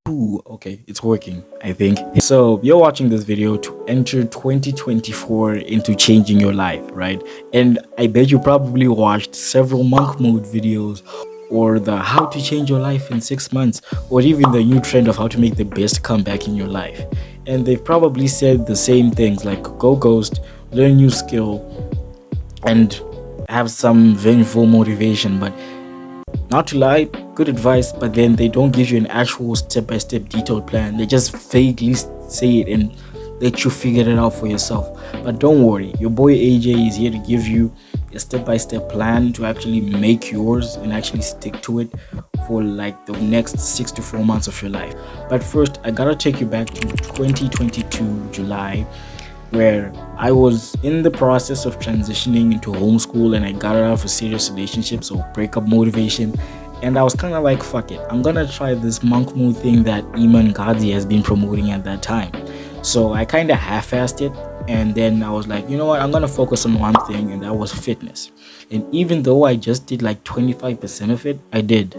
Ooh, okay, it's working, I think. So you're watching this video to enter 2024 into changing your life, right? And I bet you probably watched several monk mode videos, or the how to change your life in 6 months, or even the new trend of how to make the best comeback in your life. And they've probably said the same things like go ghost, learn new skill, and have some vengeful motivation. But not to lie, good advice, but then they don't give you an actual step-by-step detailed plan. They just vaguely say it and let you figure it out for yourself. But don't worry, your boy AJ is here to give you a step-by-step plan to actually make yours and actually stick to it for like the next 6 to 4 months of your life. But first, I gotta take you back to 2022 July, where I was in the process of transitioning into homeschool and I got out of a serious relationship, so breakup motivation. And I was kind of like, fuck it, I'm gonna try this monk mood thing that Iman Ghazi has been promoting at that time. So I kind of half-assed it, and then I was like, you know what, I'm gonna focus on one thing, and that was fitness. And even though I just did like 25% of it, I did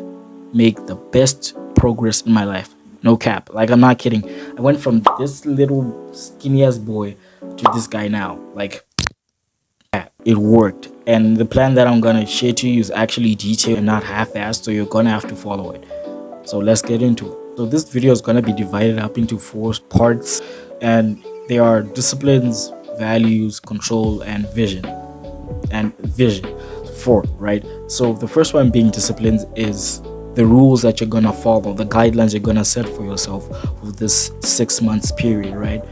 make the best progress in my life. No cap, like I'm not kidding. I went from this little skinny ass boy to this guy now. Like, yeah, it worked. And the plan that I'm gonna share to you is actually detailed and not half-assed, so you're gonna have to follow it. So let's get into it. So this video is gonna be divided up into 4 parts, and they are disciplines, values, control, and vision. And vision. 4, right? So the first one being disciplines is the rules that you're gonna follow, the guidelines you're gonna set for yourself for this 6 months period, right?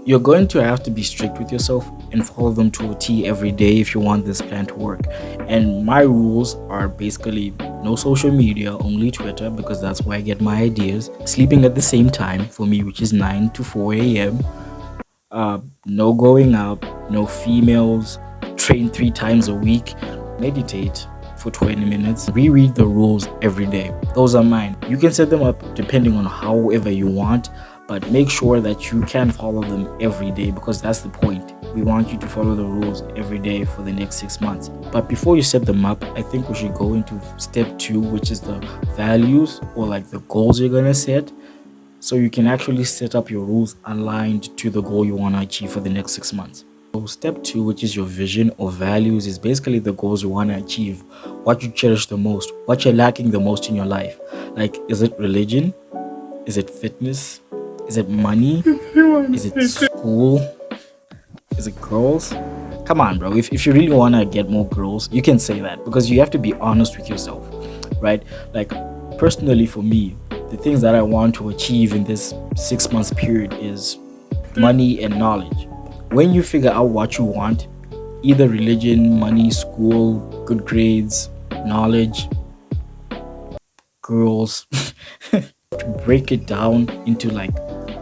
You're going to have to be strict with yourself and follow them to a T every day if you want this plan to work. And my rules are basically no social media, only Twitter, because that's where I get my ideas. Sleeping at the same time for me, which is 9 to 4 a.m. No going out, no females, train 3 times a week, meditate for 20 minutes, reread the rules every day. Those are mine. You can set them up depending on however you want, but make sure that you can follow them every day, because that's the point. We want you to follow the rules every day for the next 6 months. But before you set them up, I think we should go into step 2, which is the values, or like the goals you're gonna set, so you can actually set up your rules aligned to the goal you want to achieve for the next 6 months. So step 2, which is your vision or values, is basically the goals you want to achieve, what you cherish the most, what you're lacking the most in your life. Like, is it religion? Is it fitness? Is it money? Is it school? Is it girls? Come on, bro. If you really want to get more girls, you can say that, because you have to be honest with yourself, right? Like, personally for me, the things that I want to achieve in this 6 months period is money and knowledge. When you figure out what you want, either religion, money, school, good grades, knowledge, girls, to break it down into like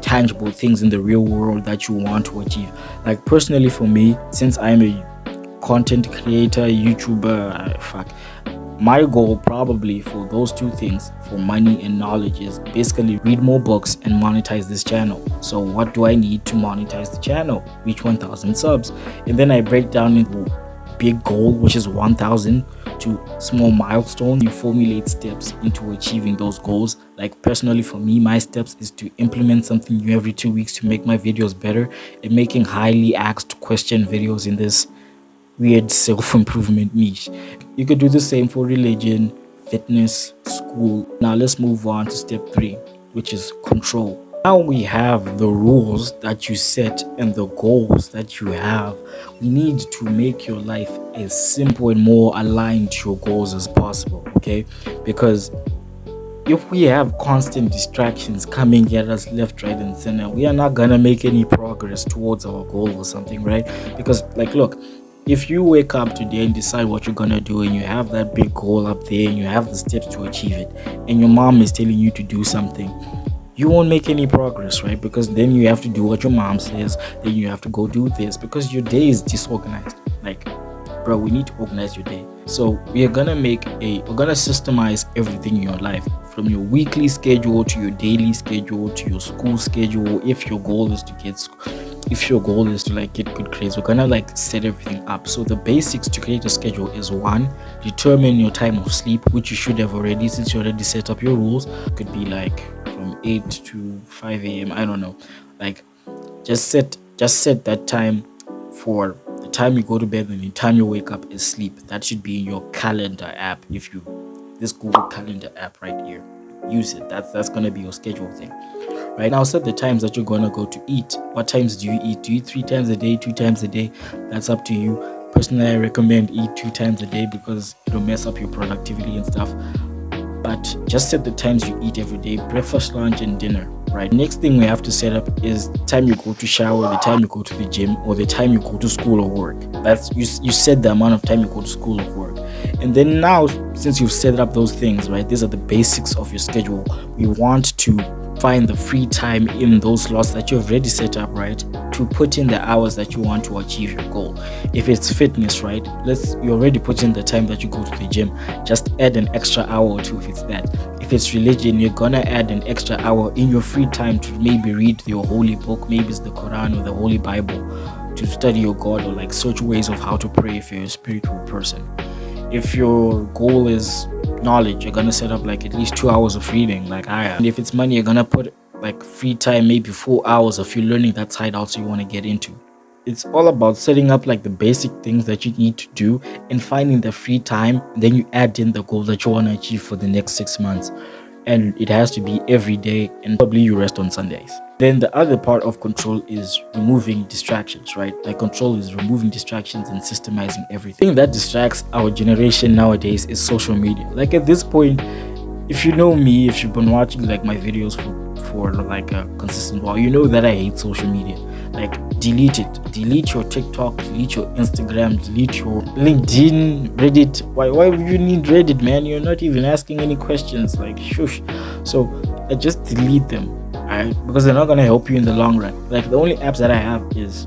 tangible things in the real world that you want to achieve. Like, personally for me, since I'm a content creator, YouTuber, my goal probably for those 2 things, for money and knowledge, is basically read more books and monetize this channel. So what do I need to monetize the channel? Reach 1,000 subs. And then I break down into big goal, which is 1,000, to small milestones. You formulate steps into achieving those goals. Like, personally for me, my steps is to implement something new every 2 weeks to make my videos better, and making highly asked question videos in this weird self-improvement niche. You could do the same for religion, fitness, school. Now let's move on to step 3, which is control. Now we have the rules that you set and the goals that you have. We need to make your life as simple and more aligned to your goals as possible, okay? Because if we have constant distractions coming at us left, right, and center, we are not gonna make any progress towards our goal or something, right? Because, like, look, if you wake up today and decide what you're gonna do, and you have that big goal up there and you have the steps to achieve it, and your mom is telling you to do something, you won't make any progress, right? Because then you have to do what your mom says, then you have to go do this, because your day is disorganized. Like, bro, we need to organize your day. So we're gonna systemize everything in your life, from your weekly schedule to your daily schedule to your school schedule. If your goal is to like get good grades, we're gonna like set everything up. So the basics to create a schedule is 1, determine your time of sleep, which you should have already, since you already set up your rules. It could be like from from 8 to 5 a.m. I don't know. Like, just set that time for the time you go to bed and the time you wake up is sleep. That should be in your calendar app. If you this Google Calendar app right here, use it. That's gonna be your schedule thing. Right now, set the times that you're gonna go to eat. What times do you eat? Do you eat 3 times a day, 2 times a day? That's up to you. Personally, I recommend eat 2 times a day because it'll mess up your productivity and stuff. But just set the times you eat every day: breakfast, lunch, and dinner. Right. Next thing we have to set up is the time you go to shower, the time you go to the gym, or the time you go to school or work. That's you set the amount of time you go to school or work. And then now, since you've set up those things, right, these are the basics of your schedule. We want to find the free time in those slots that you've already set up, right, to put in the hours that you want to achieve your goal. If it's fitness, right, you already put in the time that you go to the gym. Just add an extra hour or two if it's that. If it's religion, you're gonna add an extra hour in your free time to maybe read your holy book, maybe it's the Quran or the Holy Bible, to study your God, or like search ways of how to pray if you're a spiritual person. If your goal is knowledge, you're gonna set up like at least 2 hours of reading, like I am. And if it's money, you're gonna put like free time, maybe 4 hours of you learning that side also you want to get into. It's all about setting up like the basic things that you need to do and finding the free time. Then you add in the goal that you want to achieve for the next 6 months. And it has to be every day, and probably you rest on Sundays. Then the other part of control is removing distractions, right? Like, control is removing distractions and systemizing everything. The thing that distracts our generation nowadays is social media. Like, at this point, if you know me, if you've been watching like my videos for like a consistent while, you know that I hate social media. Like, delete it. Delete your TikTok, delete your Instagram, delete your LinkedIn, Reddit. Why would you need Reddit, man? You're not even asking any questions. Like, shush. So I just delete them, alright? Because they're not gonna help you in the long run. Like, the only apps that I have is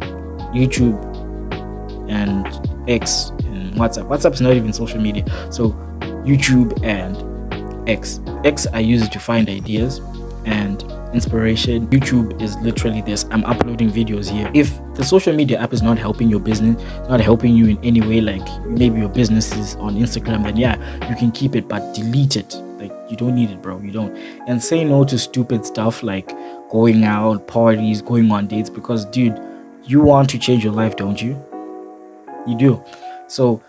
YouTube and X and WhatsApp. WhatsApp's not even social media. So YouTube and X I use it to find ideas and inspiration. YouTube is literally this: I'm uploading videos here. If the social media app is not helping your business, not helping you in any way, like maybe your business is on Instagram, then yeah, you can keep it, but delete it. Like, you don't need it, bro. You don't. And say no to stupid stuff like going out, parties, going on dates, because dude, you want to change your life, don't you? You do. So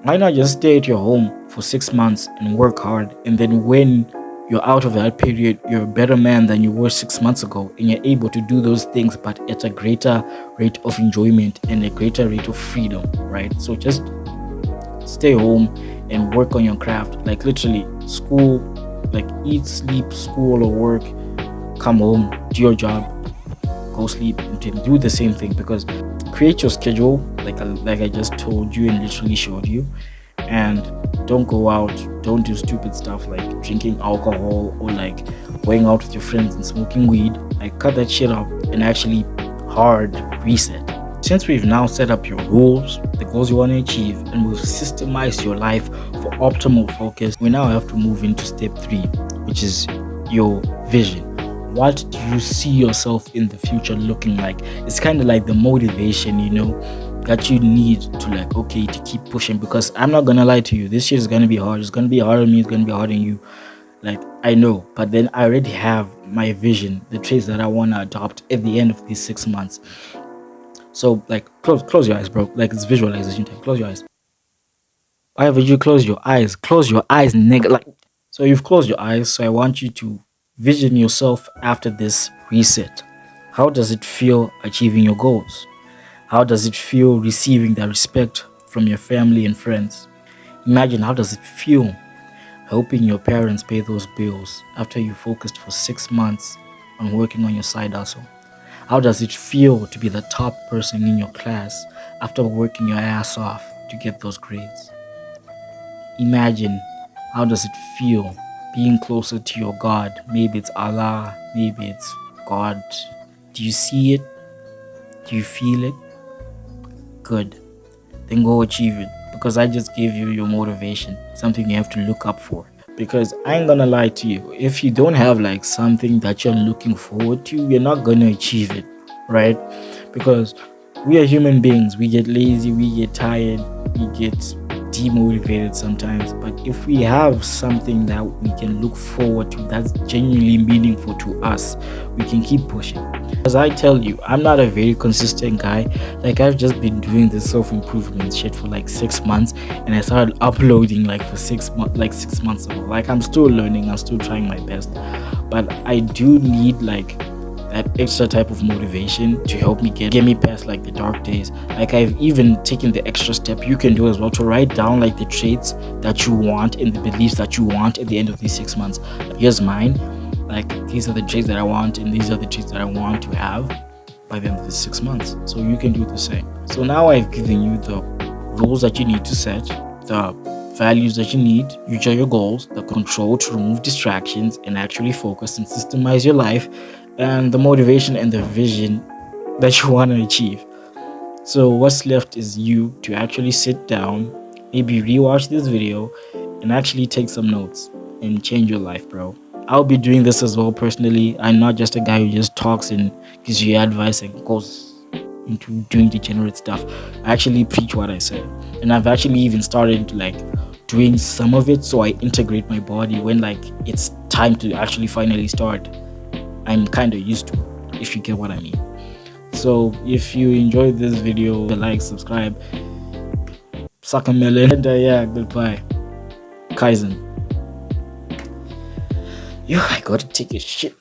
why not just stay at your home for 6 months and work hard, and then when you're out of that period, you're a better man than you were 6 months ago, and you're able to do those things, but at a greater rate of enjoyment and a greater rate of freedom, right? So just stay home and work on your craft. Like, literally, school, like eat, sleep, school or work, come home, do your job, go sleep, and then do the same thing. Because create your schedule, like I just told you and literally showed you, and don't go out, don't do stupid stuff like drinking alcohol or like going out with your friends and smoking weed. Like, cut that shit up and actually hard reset. Since we've now set up your goals, the goals you want to achieve, and we've systemized your life for optimal focus, we now have to move into step 3, which is your vision. What do you see yourself in the future looking like? It's kind of like the motivation, you know, that you need to, like, okay, to keep pushing. Because I'm not gonna lie to you, this shit is gonna be hard. It's gonna be hard on me, it's gonna be hard on you. Like, I know, but then I already have my vision, the traits that I want to adopt at the end of these 6 months. So, like, close your eyes, bro. Like, it's visualization time. Close your eyes. Why would you close your eyes? Close your eyes, nigga. Like, so you've closed your eyes. So I want you to vision yourself after this reset. How does it feel achieving your goals? How does it feel receiving the respect from your family and friends? Imagine, how does it feel helping your parents pay those bills after you focused for 6 months on working on your side hustle? How does it feel to be the top person in your class after working your ass off to get those grades? Imagine, how does it feel being closer to your God? Maybe it's Allah, maybe it's God. Do you see it? Do you feel it? Good. Then go achieve it, because I just gave you your motivation, something you have to look up for. Because I ain't gonna lie to you, if you don't have like something that you're looking forward to, you're not gonna achieve it, right? Because we are human beings. We get lazy, we get tired, we get demotivated sometimes. But if we have something that we can look forward to that's genuinely meaningful to us, we can keep pushing. As I tell you, I'm not a very consistent guy. Like, I've just been doing this self-improvement shit for like 6 months, and I started uploading like for 6 months, like 6 months ago. Like, I'm still learning, I'm still trying my best, but I do need like that extra type of motivation to help me get me past like the dark days. Like, I've even taken the extra step you can do as well to write down like the traits that you want and the beliefs that you want at the end of these 6 months. Here's mine. Like, these are the traits that I want, and these are the traits that I want to have by the end of the 6 months. So you can do the same. So now I've given you the rules that you need to set, the values that you need, which are your goals, the control to remove distractions and actually focus and systemize your life, and the motivation and the vision that you want to achieve. So what's left is you to actually sit down, maybe rewatch this video, and actually take some notes and change your life, bro. I'll be doing this as well personally. I'm not just a guy who just talks and gives you advice and goes into doing degenerate stuff. I actually preach what I say. And I've actually even started like doing some of it so I integrate my body when like it's time to actually finally start. I'm kind of used to it, if you get what I mean. So if you enjoyed this video, like, subscribe, suck a melon, and yeah, goodbye. Kaizen. Yo, I gotta take a shit.